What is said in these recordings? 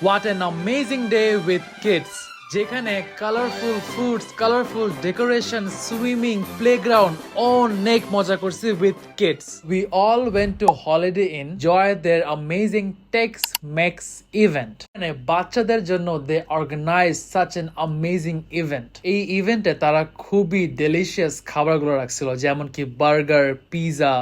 What an amazing day with kids! যেখানে colourful foods, colourful decoration, swimming, playground অনেক মজা করছি with kids. We all went to Holiday Inn, enjoy their amazing Tex-Mex event. মানে বাচ্চাদের জন্য they organized such an amazing event. এই ইভেন্টে তারা খুবই ডেলিশিয়াস খাবারগুলো রাখছিল, যেমন কি burger, pizza,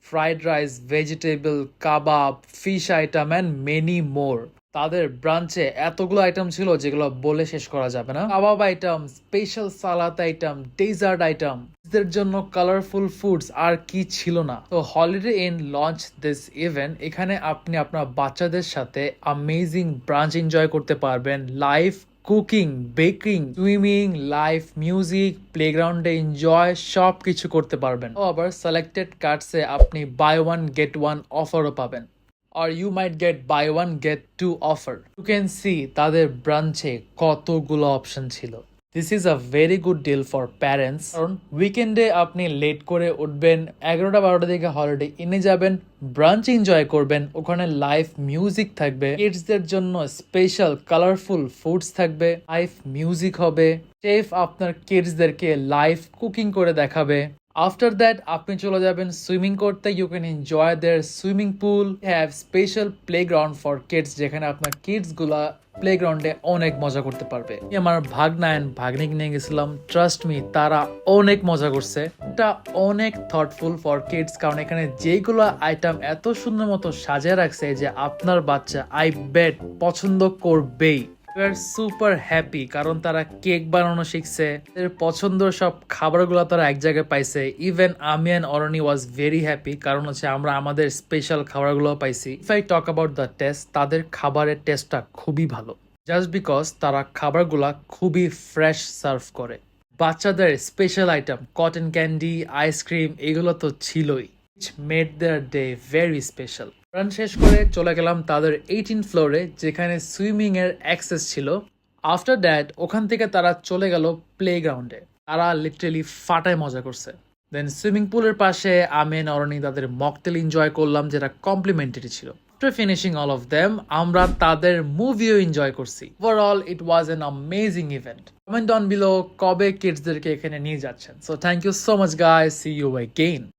fried rice, vegetable, kebab, fish item and many more. তাদের ব্রাঞ্চে এতগুলো আইটেম ছিল যেগুলো বলে শেষ করা যাবে না। কাবাব আইটেম, স্পেশাল সালাদ আইটেম, ডেজার্ট আইটেম, এদের জন্য কালারফুল ফুডস আর কি ছিল না। তো holiday in launch this event. এখানে আপনি আপনার বাচ্চাদের সাথে অ্যামেজিং ব্রাঞ্চ এনজয় করতে পারবেন। Live cooking, baking, swimming, live music, প্লেগ্রাউন্ডে এনজয় সব কিছু করতে পারবেন। আবার সিলেক্টেড কার্ডসে আপনি বাই ওয়ান গেট ওয়ান অফারও পাবেন। or you might get buy one get two offer. You can see তাদের ব্রাঞ্চে কতগুলো অপশন ছিল। This is a very good deal for parents কারণ উইকেন্ডে আপনি লেট করে উঠবেন, 11টা-12টার দিকে হলিডে ইনে যাবেন, ব্রাঞ্চ এনজয় করবেন, ওখানে লাইভ মিউজিক থাকবে, কিডসদের জন্য স্পেশাল কালারফুল ফুডস থাকবে, লাইভ মিউজিক হবে, শেফ আপনার কিডসদেরকে লাইভ কুকিং করে দেখাবে। আফটার দ্যাট আপনি চলে যাবেন সুইমিং করতে। You can enjoy their swimming pool, have special playground for kids, যেখানে আপনার কিডস গুলা প্লেগ্রাউন্ডে অনেক মজা করতে পারবে। আমার ভাগনা এন্ড ভাগ্নিকে নিয়ে গেছিলাম, ট্রাস্ট মি তারা অনেক মজা করছে। এটা অনেক থটফুল ফর কিডস কারণ এখানে যেগুলো আইটেম এত সুন্দর মতো সাজিয়ে রাখছে যে আপনার বাচ্চা আই বেট পছন্দ করবেই। সুপার হ্যাপি কারণ তারা কেক বানানো শিখছে, এর পছন্দের সব খাবারগুলো তারা এক জায়গায় পাইছে। ইভেন আমি এন্ড অরনি ওয়াজ ভেরি হ্যাপি কারণ হচ্ছে আমরা আমাদের স্পেশাল খাবারগুলো পাইছি। If I talk about the test, তাদের খাবারের টেস্টটা খুবই ভালো, জাস্ট বিকজ তারা খাবারগুলা খুবই ফ্রেশ সার্ভ করে। বাচ্চাদের special item cotton candy, ice cream এগুলো তো ছিলই, which made their day very special. Run শেষ করে চলে গেলাম তাদের 18 ফ্লোরে যেখানে সুইমিং এর অ্যাক্সেস ছিল। আফটার দ্যাট ওখান থেকে তারা চলে গেল প্লেগ্রাউন্ডে। তারা লিটারালি ফাটায় মজা করছে। দেন সুইমিং পুলের পাশে আমি এন্ড অরনি তাদের মকটেল এনজয় করলাম যেটা কমপ্লিমেন্টারি ছিল। After finishing all of them আমরা তাদের মুভিও এনজয় করছি। Overall it was an amazing event. Comment down below কবে কিডসদেরকে এখানে নিয়ে যাচ্ছেন। So thank you so much guys, see you again.